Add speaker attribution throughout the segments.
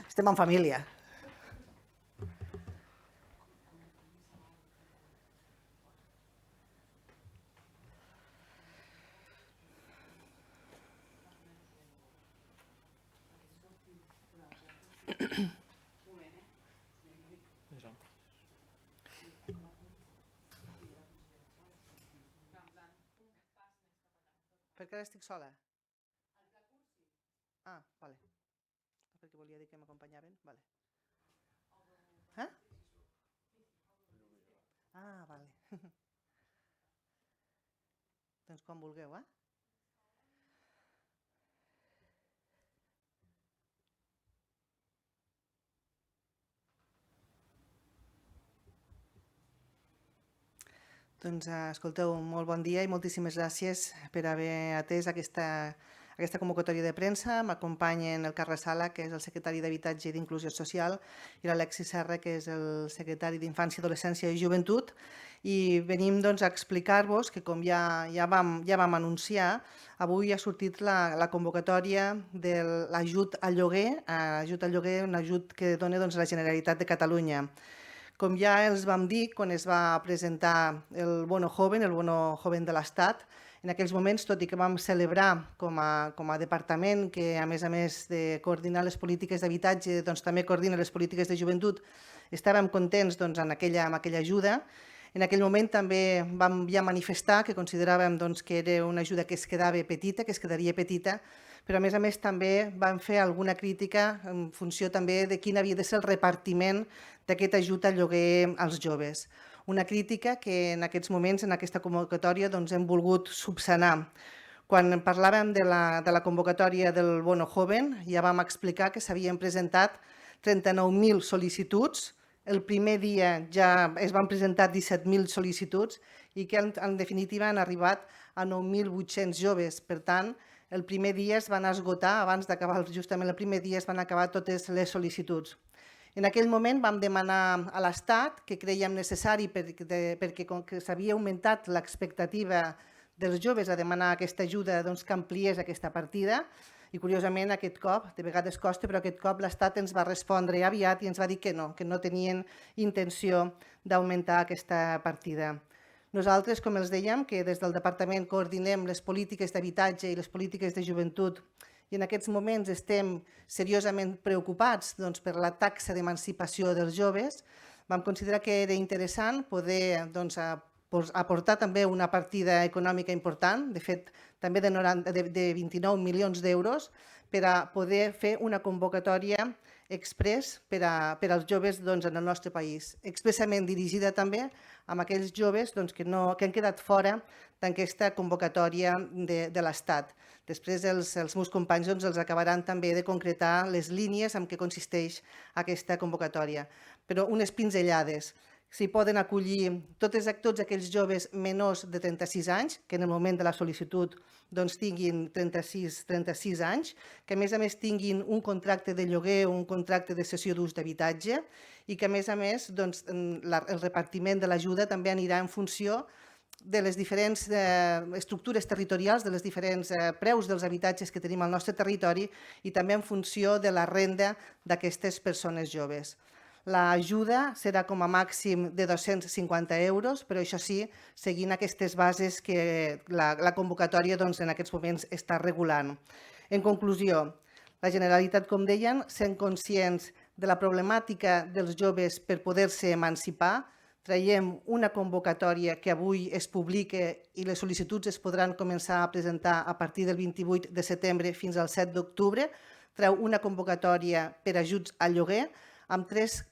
Speaker 1: Estem en família. Per què ara estic sola? Ah, vale. Perquè volia dir que m'acompanyaven. Vale. Eh? Ah, vale. Doncs quan vulgueu, eh? Doncs escolteu, molt bon dia i moltíssimes gràcies per haver atès aquesta convocatòria de premsa. M'acompanyen el Carles Sala, que és el secretari d'Habitatge i d'Inclusió Social, i l'Alexis Serra, que és el secretari d'Infància, Adolescència i Joventut. I venim doncs, a explicar-vos que, com ja vam anunciar, avui ha sortit la convocatòria de l'ajut al lloguer, un ajut que dona doncs, la Generalitat de Catalunya. Com ja els vam dir quan es va presentar el Bono Joven de l'Estat, en aquells moments, tot i que vam celebrar com a departament que, a més de coordinar les polítiques d'habitatge, doncs, també coordina les polítiques de joventut, estàvem contents doncs, amb aquella ajuda. En aquell moment també vam ja manifestar que consideràvem doncs, que era una ajuda que es quedaria petita, però a més també vam fer alguna crítica en funció també de quin havia de ser el repartiment d'aquest ajut al lloguer als joves. Una crítica que en aquests moments, en aquesta convocatòria, doncs, hem volgut subsanar. Quan parlàvem de la convocatòria del Bono Joven, ja vam explicar que s'havien presentat 39.000 sol·licituds. El primer dia ja es van presentar 17.000 sol·licituds i que en definitiva han arribat a 9.800 joves. Per tant, el primer dia es van esgotar, abans d'acabar justament el primer dia es van acabar totes les sol·licituds. En aquell moment vam demanar a l'Estat, que creiem necessari perquè com que s'havia augmentat l'expectativa dels joves a demanar aquesta ajuda, doncs que ampliés aquesta partida, i curiosament aquest cop, de vegades costa, però aquest cop l'Estat ens va respondre aviat i ens va dir que no tenien intenció d'augmentar aquesta partida. Nosaltres, com els dèiem, que des del Departament coordinem les polítiques d'habitatge i les polítiques de joventut i en aquests moments estem seriosament preocupats per la taxa d'emancipació dels joves, vam considerar que era interessant poder aportar també una partida econòmica important, de fet també de 29 milions d'euros, per a poder fer una convocatòria express per als joves en el nostre país, expressament dirigida també a aquells joves que han quedat fora d'aquesta convocatòria de l'Estat. Després els meus companys els acabaran també de concretar les línies en què consisteix aquesta convocatòria. Però unes pinzellades. S'hi poden acollir tots aquells joves menors de 36 anys, que en el moment de la sol·licitud tinguin 36 anys, que a més tinguin un contracte de lloguer o un contracte de cessió d'ús d'habitatge i que a més el repartiment de l'ajuda també anirà en funció de les diferents estructures territorials, de les diferents preus dels habitatges que tenim al nostre territori i també en funció de la renda d'aquestes persones joves. L'ajuda serà com a màxim de 250 euros, però això sí, seguint aquestes bases que la convocatòria en aquests moments està regulant. En conclusió, la Generalitat, com deien, sent conscients de la problemàtica dels joves per poder-se emancipar, traiem una convocatòria que avui es publica i les sol·licituds es podran començar a presentar a partir del 28 de setembre fins al 7 d'octubre. treu una convocatòria per ajuts al lloguer amb 3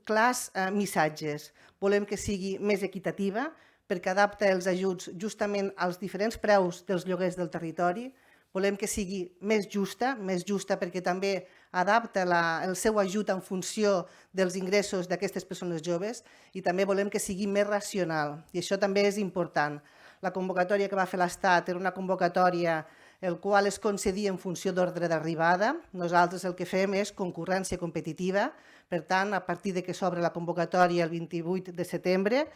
Speaker 1: clars missatges. Volem que sigui més equitativa perquè adapta els ajuts justament als diferents preus dels lloguers del territori. Volem que sigui més justa perquè també adapta el seu ajut en funció dels ingressos d'aquestes persones joves i també volem que sigui més racional i això també és important. La convocatòria que va fer l'Estat era una convocatòria el qual es concedia en funció d'ordre d'arribada. Nosaltres el que fem és concurrència competitiva, per tant, a partir de que s'obre la convocatòria el 28 de setembre,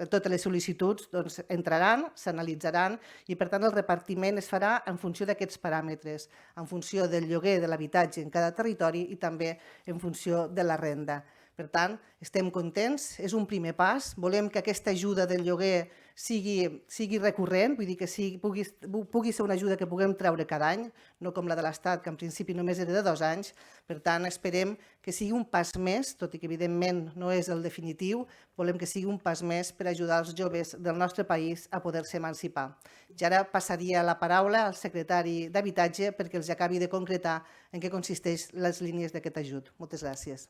Speaker 1: totes les sol·licituds entraran, s'analitzaran i, per tant, el repartiment es farà en funció d'aquests paràmetres, en funció del lloguer de l'habitatge en cada territori i també en funció de la renda. Per tant, estem contents, és un primer pas, volem que aquesta ajuda del lloguer sigui recurrent, vull dir que pugui ser una ajuda que puguem treure cada any, no com la de l'Estat, que en principi només era de 2 anys. Per tant, esperem que sigui un pas més, tot i que evidentment no és el definitiu, volem que sigui un pas més per ajudar els joves del nostre país a poder-se emancipar. I ara passaria la paraula al secretari d'Habitatge perquè els acabi de concretar en què consisteix les línies d'aquest ajut. Moltes gràcies.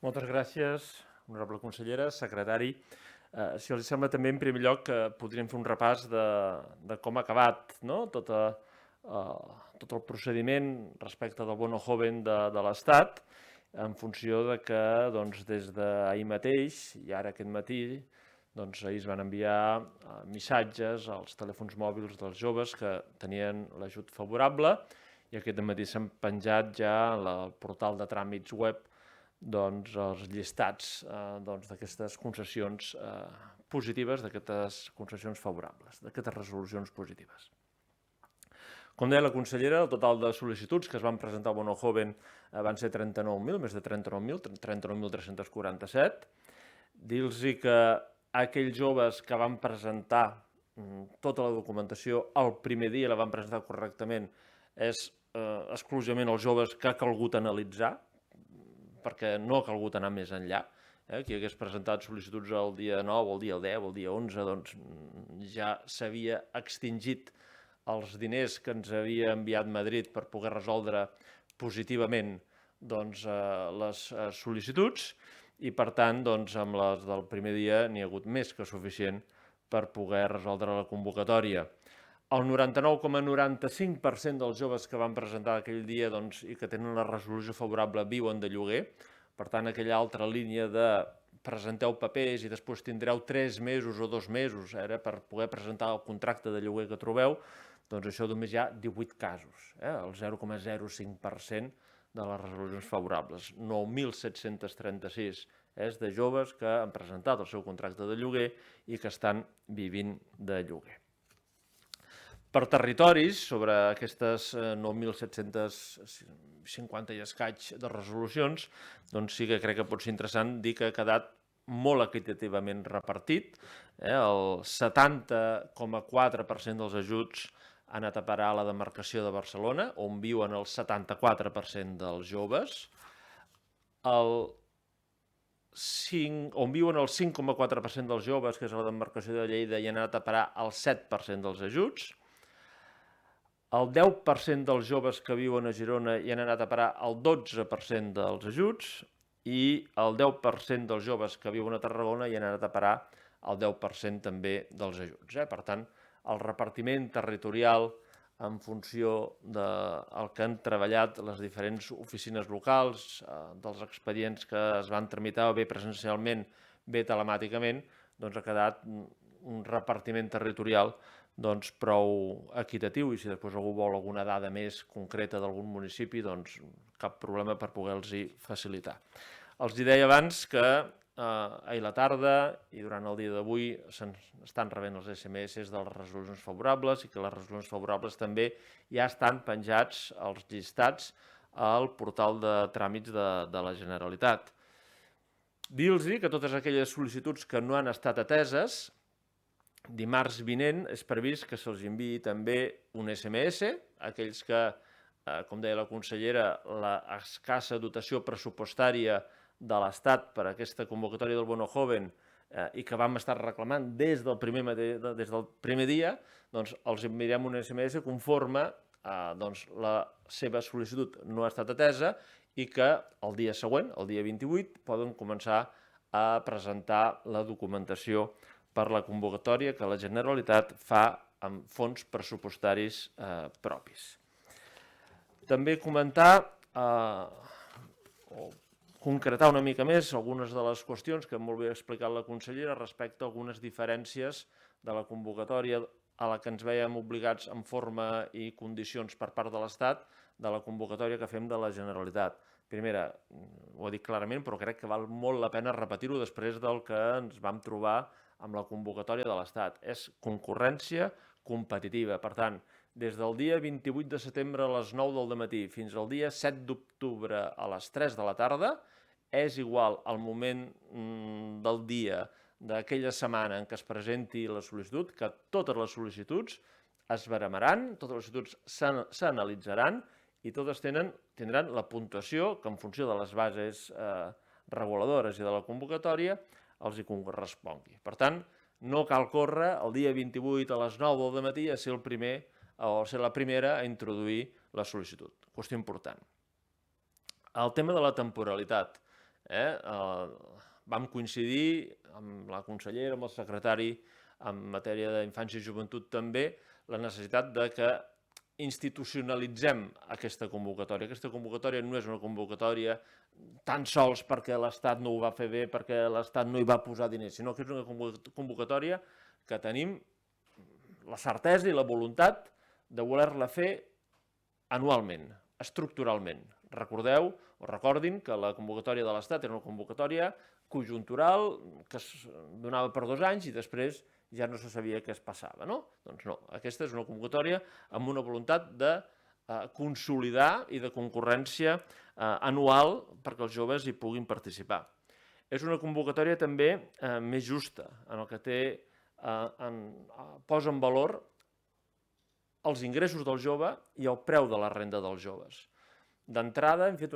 Speaker 2: Moltes gràcies, honorable consellera, secretari. Si els sembla també, en primer lloc, podríem fer un repàs de com ha acabat tot el procediment respecte del Bono Joven de l'Estat, en funció de que des d'ahir mateix i ara aquest matí ahir es van enviar missatges als telèfons mòbils dels joves que tenien l'ajut favorable i aquest matí s'han penjat ja al portal de tràmits web els llistats d'aquestes concessions positives, d'aquestes concessions favorables, d'aquestes resolucions positives. Com deia la consellera, el total de sol·licituds que es van presentar al Bono Joven van ser 39.000, més de 39.347. Dir-los que aquells joves que van presentar tota la documentació el primer dia la van presentar correctament és exclusivament els joves que ha calgut analitzar, perquè no ha calgut anar més enllà. Qui hagués presentat sol·licituds el dia 9, el dia 10, el dia 11, doncs ja s'havia extingit els diners que ens havia enviat Madrid per poder resoldre positivament les sol·licituds i, per tant, amb les del primer dia n'hi ha hagut més que suficient per poder resoldre la convocatòria. El 99,95% dels joves que van presentar aquell dia i que tenen la resolució favorable viuen de lloguer. Per tant, aquella altra línia de presenteu papers i després tindreu 3 mesos o 2 mesos per poder presentar el contracte de lloguer que trobeu, doncs això només hi ha 18 casos, el 0,05% de les resolucions favorables. 9.736 és de joves que han presentat el seu contracte de lloguer i que estan vivint de lloguer. Per territoris, sobre aquestes 9.750 i escaig de resolucions, doncs sí que crec que pot ser interessant dir que ha quedat molt equitativament repartit. El 70,4% dels ajuts han anat a parar a la demarcació de Barcelona, on viuen el 74% dels joves. On viuen el 5,4% dels joves, que és la demarcació de Lleida, i han anat a parar el 7% dels ajuts. El 10% dels joves que viuen a Girona hi han anat a parar el 12% dels ajuts i el 10% dels joves que viuen a Tarragona hi han anat a parar el 10% també dels ajuts. Per tant, el repartiment territorial en funció del que han treballat les diferents oficines locals, dels expedients que es van tramitar bé presencialment, bé telemàticament, doncs ha quedat un repartiment territorial prou equitatiu i si després algú vol alguna dada més concreta d'algun municipi, doncs cap problema per poder-los facilitar. Els deia abans que ahir a la tarda i durant el dia d'avui s'estan rebent els SMS de les resolucions favorables i que les resolucions favorables també ja estan penjats els llistats al portal de tràmits de la Generalitat. Dir-los que totes aquelles sol·licituds que no han estat ateses, dimarts vinent és previst que se'ls enviï també un SMS, aquells que, com deia la consellera, l'escassa dotació pressupostària de l'Estat per a aquesta convocatòria del Bono Joven i que vam estar reclamant des del primer dia, doncs els enviarem un SMS conforme doncs, la seva sol·licitud no ha estat atesa i que el dia següent, el dia 28, poden començar a presentar la documentació per la convocatòria que la Generalitat fa amb fons pressupostaris propis. També comentar o concretar una mica més algunes de les qüestions que molt bé ha explicat la consellera respecte a algunes diferències de la convocatòria a la que ens veiem obligats en forma i condicions per part de l'Estat de la convocatòria que fem de la Generalitat. Primera, ho he dit clarament, però crec que val molt la pena repetir-ho després del que ens vam trobar amb la convocatòria de l'Estat. És concurrència competitiva. Per tant, des del dia 28 de setembre a les 9 del matí fins al dia 7 d'octubre a les 3 de la tarda, és igual al moment del dia d'aquella setmana en què es presenti la sol·licitud, que totes les sol·licituds es baremaran, totes les sol·licituds s'analitzaran i totes tindran la puntuació que en funció de les bases reguladores i de la convocatòria els hi correspongui. Per tant, no cal córrer el dia 28 a les 9 del matí a ser el primer o ser la primera a introduir la sol·licitud. Qüestió important. El tema de la temporalitat. Vam coincidir amb la consellera, amb el secretari en matèria d'infància i joventut també, la necessitat de que institucionalitzem aquesta convocatòria. Aquesta convocatòria no és una convocatòria tan sols perquè l'Estat no ho va fer bé, perquè l'Estat no hi va posar diners, sinó que és una convocatòria que tenim la certesa i la voluntat de voler-la fer anualment, estructuralment. Recordeu o recordin que la convocatòria de l'Estat era una convocatòria conjuntural que es donava per 2 anys i després ja no se sabia què es passava, no? Doncs no, aquesta és una convocatòria amb una voluntat de consolidar i de concurrència anual perquè els joves hi puguin participar. És una convocatòria també més justa, en el que posa en valor els ingressos del jove i el preu de la renda dels joves. D'entrada hem fet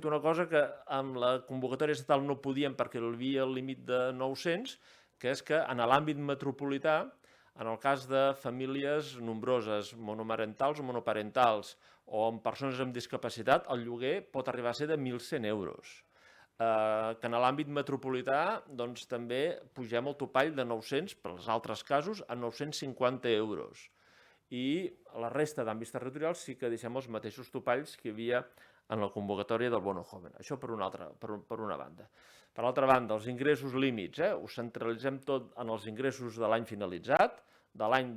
Speaker 2: una cosa que amb la convocatòria estatal no podíem perquè hi havia el límit de 900, que és que en l'àmbit metropolità, en el cas de famílies nombroses, monomarentals o monoparentals, o amb persones amb discapacitat, el lloguer pot arribar a ser de 1.100 euros. Que en l'àmbit metropolità doncs, també pugem el topall de 900, per als altres casos, a 950 euros. I la resta d'àmbits territorials sí que deixem els mateixos topalls que hi havia en la convocatòria del Bono Joven. Això per una banda. Per altra banda, els ingressos límits, ho centralitzem tot en els ingressos de l'any finalitzat, de l'any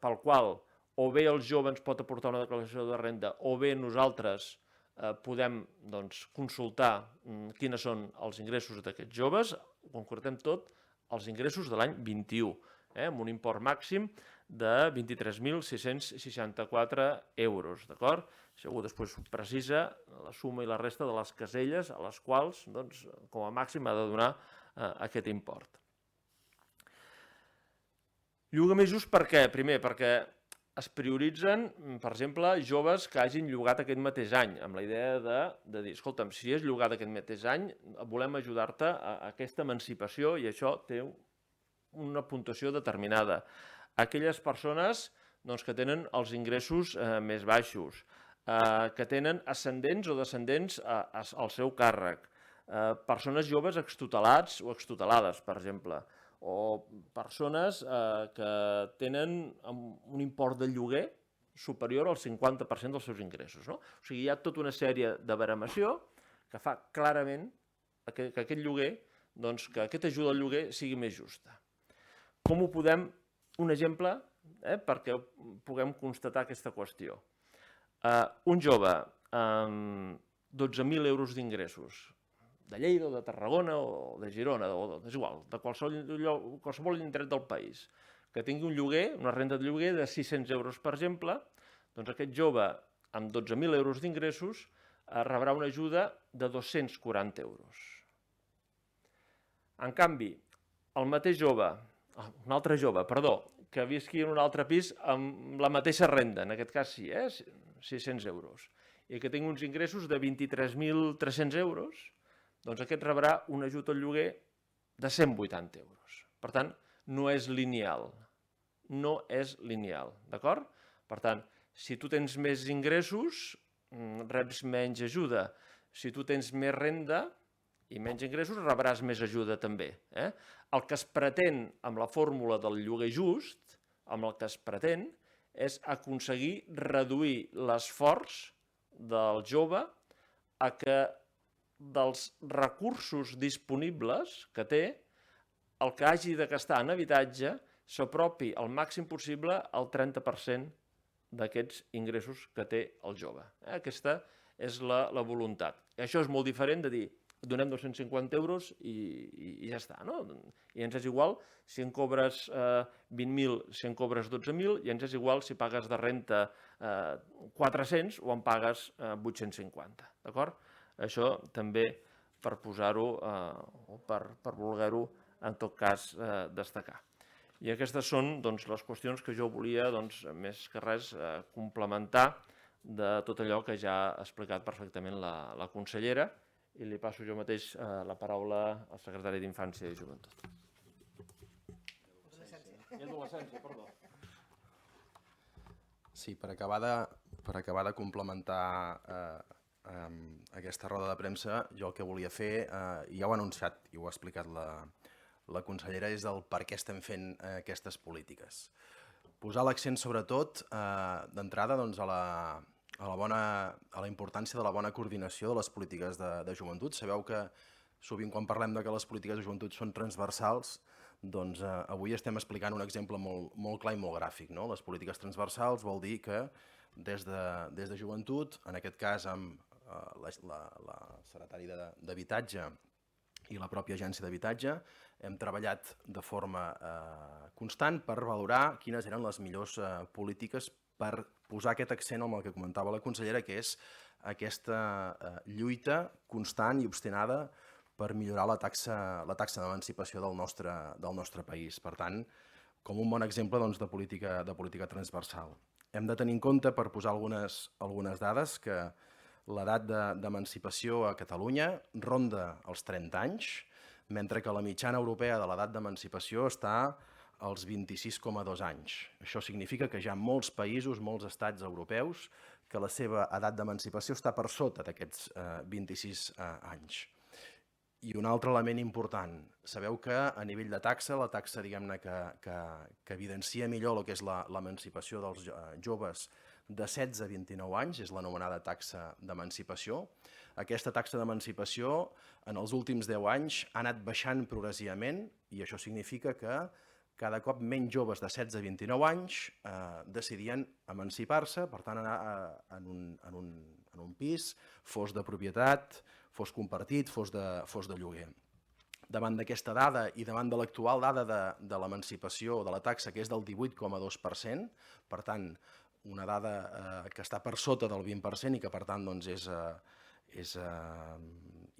Speaker 2: pel qual o bé el jove ens pot aportar una declaració de renda o bé nosaltres podem consultar quins són els ingressos d'aquests joves, ho concretem tot els ingressos de l'any 21, amb un import màxim de 23.664 euros, d'acord? Si algú després precisa la suma i la resta de les caselles a les quals, com a màxim, ha de donar aquest import. Lloguer més just per què? Primer, perquè es prioritzen, per exemple, joves que hagin llogat aquest mateix any, amb la idea de dir, escolta'm, si és llogat aquest mateix any, volem ajudar-te a aquesta emancipació i això té una puntuació determinada. Aquelles persones que tenen els ingressos més baixos, que tenen ascendents o descendents al seu càrrec, persones joves extutelats o extutelades, per exemple, o persones que tenen un import de lloguer superior al 50% dels seus ingressos. O sigui, hi ha tota una sèrie de baremació que fa clarament que aquest lloguer, que aquesta ajuda al lloguer sigui més justa. Com ho podem, un exemple, perquè puguem constatar aquesta qüestió. Un jove amb 12.000 euros d'ingressos, de Lleida o de Tarragona o de Girona, és igual, de qualsevol indret del país, que tingui un lloguer, una renda de lloguer de 600 euros, per exemple, doncs aquest jove amb 12.000 euros d'ingressos rebrà una ajuda de 240 euros. En canvi, el mateix jove, un altre jove, perdó, que visqui en un altre pis amb la mateixa renda, en aquest cas sí, 600 euros, i que tingui uns ingressos de 23.300 euros, doncs aquest rebrà un ajut al lloguer de 180 euros. Per tant, no és lineal. No és lineal, d'acord? Per tant, si tu tens més ingressos, reps menys ajuda. Si tu tens més renda i menys ingressos, rebràs més ajuda també. El que es pretén amb la fórmula del lloguer just, amb el que es pretén, és aconseguir reduir l'esforç del jove a que dels recursos disponibles que té, el que hagi de gastar en habitatge s'apropi al màxim possible al 30% d'aquests ingressos que té el jove. Aquesta és la voluntat. I això és molt diferent de dir donem 250 euros i ja està. I ens és igual si en cobres 20.000, si en cobres 12.000, i ens és igual si pagues de renta 400 o en pagues 850. D'acord? Això també per posar-ho o per voler-ho en tot cas destacar. I aquestes són les qüestions que jo volia, més que res, complementar de tot allò que ja ha explicat perfectament la consellera, i li passo jo mateix la paraula al secretari d'Infància i Joventut. I adolescència, perdó.
Speaker 3: Sí, per acabar de complementar aquesta roda de premsa, jo el que volia fer, ja ho ha anunciat i ho ha explicat la consellera, és el per què estem fent aquestes polítiques. Posar l'accent sobretot d'entrada a la importància de la bona coordinació de les polítiques de joventut. Sabeu que sovint quan parlem que les polítiques de joventut són transversals, doncs avui estem explicant un exemple molt clar i molt gràfic. Les polítiques transversals vol dir que des de joventut, en aquest cas amb la secretària d'Habitatge i la pròpia agència d'habitatge, hem treballat de forma constant per valorar quines eren les millors polítiques per posar aquest accent en el que comentava la consellera, que és aquesta lluita constant i obstinada per millorar la taxa d'emancipació del nostre país. Per tant, com un bon exemple de política transversal. Hem de tenir en compte, per posar algunes dades, que l'edat d'emancipació a Catalunya ronda els 30 anys, mentre que la mitjana europea de l'edat d'emancipació està als 26,2 anys. Això significa que hi ha molts països, molts estats europeus, que la seva edat d'emancipació està per sota d'aquests 26 anys. I un altre element important, sabeu que a nivell de taxa, la taxa diguem-ne que evidencia millor el que és l'emancipació dels joves de 16 a 29 anys, és l'anomenada taxa d'emancipació. Aquesta taxa d'emancipació en els últims 10 anys ha anat baixant progressivament i això significa que cada cop menys joves de 16 a 29 anys decidien emancipar-se, per tant anar en un pis, fos de propietat, fos compartit, fos de lloguer. Davant d'aquesta dada i davant de l'actual dada de l'emancipació de la taxa, que és del 18,2%, per tant, una dada que està per sota del 20% i que, per tant, és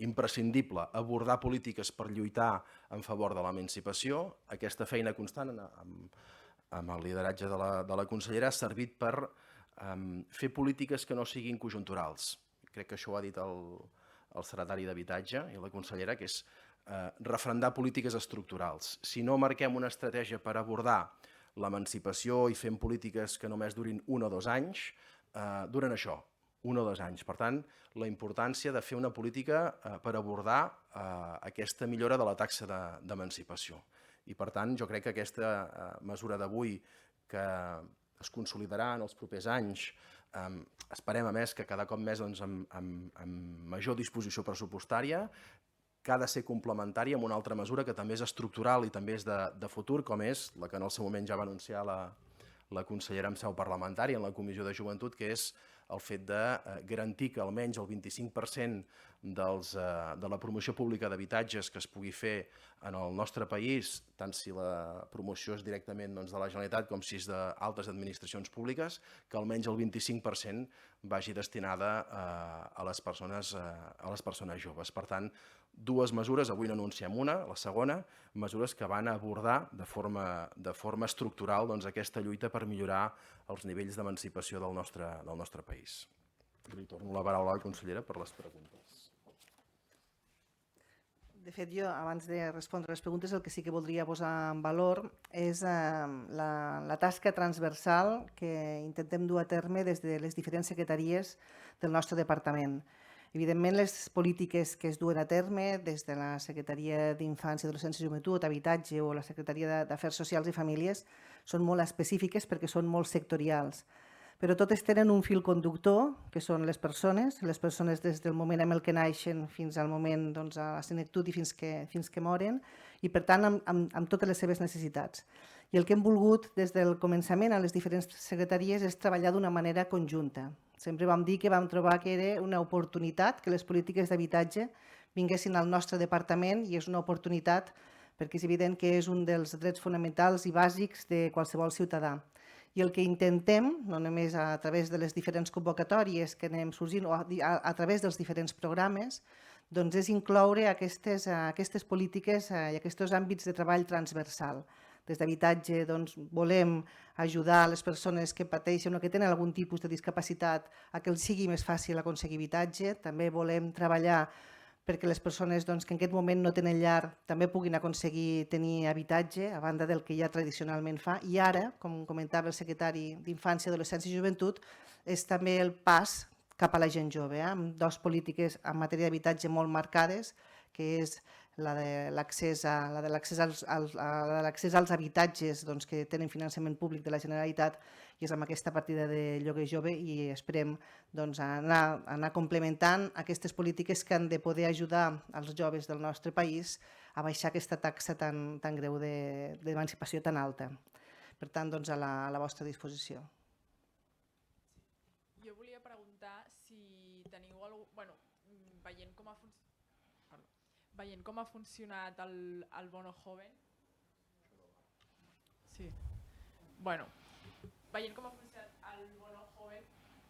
Speaker 3: imprescindible abordar polítiques per lluitar en favor de l'emancipació. Aquesta feina constant amb el lideratge de la consellera ha servit per fer polítiques que no siguin conjunturals. Crec que això ho ha dit el secretari d'Habitatge i la consellera, que és refrendar polítiques estructurals. Si no marquem una estratègia per abordar l'emancipació i fem polítiques que només durin 1 o 2 anys, duren això, 1 o 2 anys. Per tant, la importància de fer una política per abordar aquesta millora de la taxa d'emancipació. I per tant, jo crec que aquesta mesura d'avui, que es consolidarà en els propers anys, esperem a més que cada cop més amb major disposició pressupostària, que ha de ser complementària amb una altra mesura que també és estructural i també és de futur, com és la que en el seu moment ja va anunciar la consellera en seu parlamentària en la Comissió de Joventut, que és el fet de garantir que almenys el 25% de la promoció pública d'habitatges que es pugui fer en el nostre país, tant si la promoció és directament de la Generalitat com si és d'altres administracions públiques, que almenys el 25% vagi destinada a les persones joves. Per tant, dues mesures, avui n'anunciem una, la segona, mesures que van a abordar de forma estructural aquesta lluita per millorar els nivells d'emancipació del nostre país. Li torno la paraula a la consellera per les preguntes.
Speaker 1: De fet, jo, abans de respondre les preguntes, el que sí que voldria posar en valor és la tasca transversal que intentem dur a terme des de les diferents secretaries del nostre departament. Evidentment, les polítiques que es duen a terme des de la Secretaria d'Infància, Adolescència i Joventut, Habitatge o la Secretaria d'Afers Socials i Famílies són molt específiques perquè són molt sectorials. Però totes tenen un fil conductor, que són les persones des del moment en el que naixen fins al moment a la senectut i fins que moren, i per tant amb totes les seves necessitats. I el que hem volgut des del començament a les diferents secretaries és treballar d'una manera conjunta. Sempre vam dir que vam trobar que era una oportunitat que les polítiques d'habitatge vinguessin al nostre departament, i és una oportunitat perquè és evident que és un dels drets fonamentals i bàsics de qualsevol ciutadà. I el que intentem, no només a través de les diferents convocatòries que anem sorgint o a través dels diferents programes, doncs és incloure aquestes polítiques i aquests àmbits de treball transversal. Des d'habitatge volem ajudar les persones que pateixen o que tenen algun tipus de discapacitat a que els sigui més fàcil aconseguir habitatge. També volem treballar perquè les persones que en aquest moment no tenen llar també puguin aconseguir tenir habitatge, a banda del que ja tradicionalment fa. I ara, com comentava el secretari d'Infància, Adolescència i Joventut, és també el pas cap a la gent jove, amb dues polítiques en matèria d'habitatge molt marcades, que és la de l'accés als habitatges que tenen finançament públic de la Generalitat, i és amb aquesta partida de lloguer jove, i esperem anar complementant aquestes polítiques que han de poder ajudar els joves del nostre país a baixar aquesta taxa tan greu d'emancipació tan alta. Per tant, a la vostra disposició.
Speaker 4: Jo volia preguntar si teniu veient com ha funcionat el Bono Joven. Sí. Veient com ha funcionat el Bono Joven,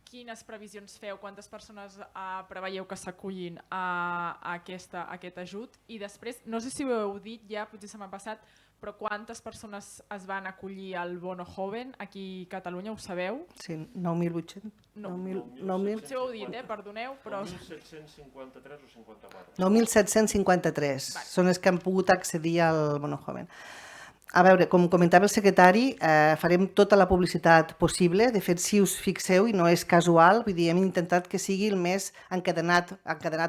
Speaker 4: quines previsions feu? Quantes persones preveieu que s'acullin a aquest ajut? I després, no sé si ho heu dit ja, potser se m'ha passat, però quantes persones es van acollir al Bono Joven aquí a Catalunya, ho sabeu?
Speaker 1: Sí, 9.800.
Speaker 4: Potser ho heu dit, perdoneu, però...
Speaker 2: 9.753 o 54.
Speaker 1: 9.753 són els que han pogut accedir al Bono Joven. A veure, com comentava el secretari, farem tota la publicitat possible. De fet, si us fixeu, i no és casual, vull dir, hem intentat que sigui el més encadenat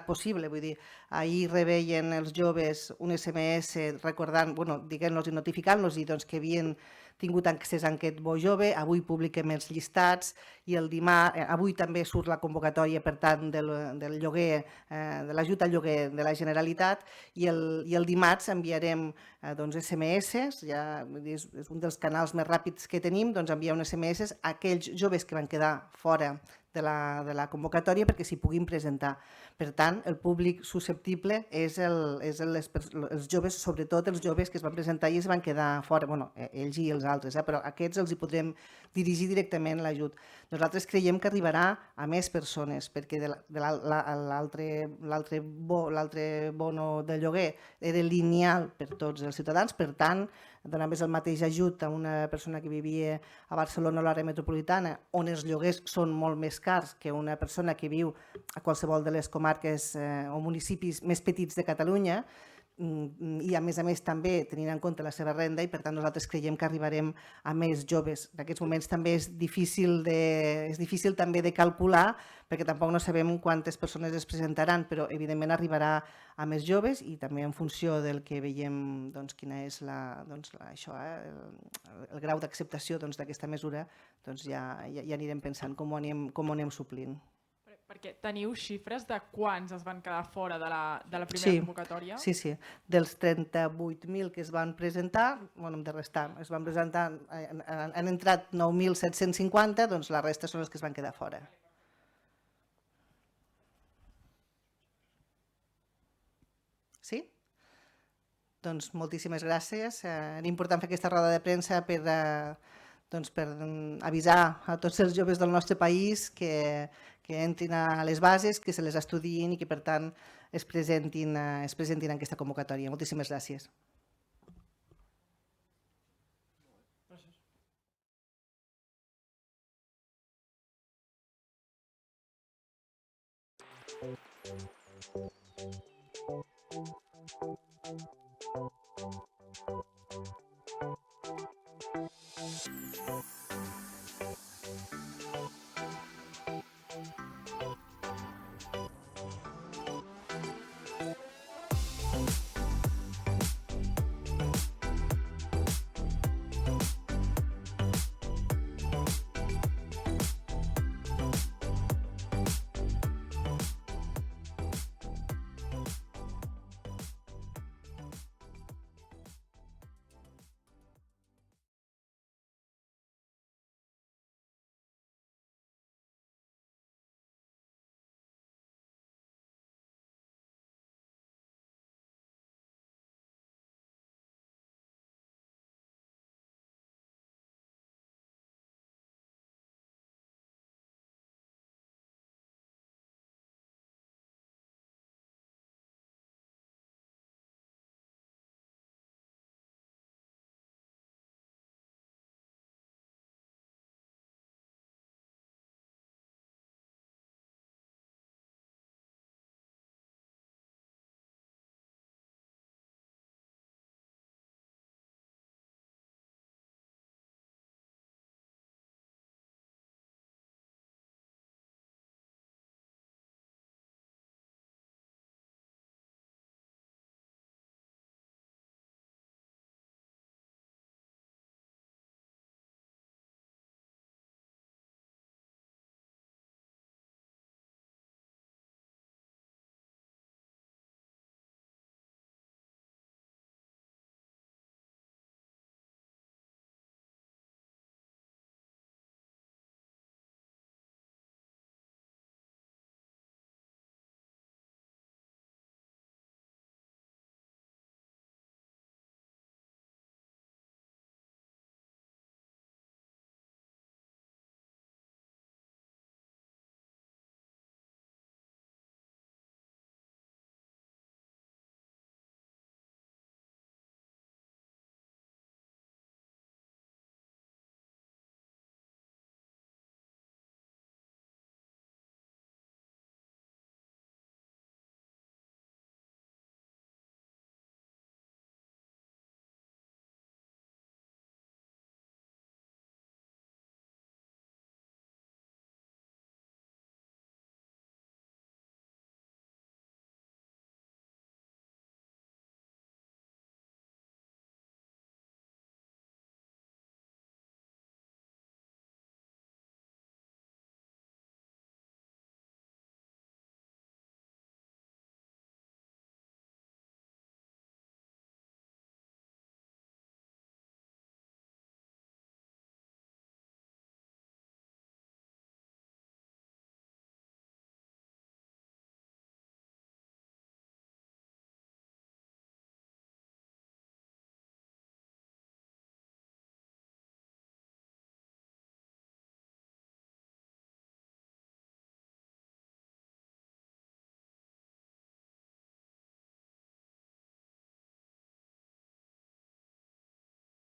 Speaker 1: possible. Vull dir, ahir rebeien els joves un SMS recordant, dient-los i notificant-los que havien tingut accés a aquest bo jove. Avui publiquem els llistats i avui també surt la convocatòria, per tant, del lloguer, de l'ajut al lloguer de la Generalitat, i el dimarts enviarem SMS, ja és un dels canals més ràpids que tenim, enviar un SMS a aquells joves que van quedar fora de la convocatòria perquè s'hi puguin presentar. Per tant, el públic susceptible és els joves, sobretot els joves que es van presentar i es van quedar fora, ells i els altres, però a aquests els hi podrem dirigir directament l'ajut. Nosaltres creiem que arribarà a més persones, perquè l'altre bono de lloguer era lineal per tots els ciutadans, per tant, donaves el mateix ajut a una persona que vivia a Barcelona o l'àrea metropolitana, on els lloguers són molt més cars que una persona que viu a qualsevol de les comarques o municipis més petits de Catalunya, i a més també tenint en compte la seva renda, i per tant nosaltres creiem que arribarem a més joves. En aquests moments també és difícil també de calcular, perquè tampoc no sabem quantes persones es presentaran, però evidentment arribarà a més joves, i també en funció del que veiem quin és el grau d'acceptació d'aquesta mesura, ja anirem pensant com ho anem suplint.
Speaker 4: Perquè teniu xifres de quants es van quedar fora de la primera convocatòria?
Speaker 1: Sí. Dels 38.000 que es van presentar, de restar, es van presentar, han entrat 9.750, doncs la resta són els que es van quedar fora. Sí? Doncs moltíssimes gràcies. Era important fer aquesta roda de premsa per avisar a tots els joves del nostre país que entrin a les bases, que se les estudiïn i que, per tant, es presentin en aquesta convocatòria. Moltíssimes gràcies. Gràcies.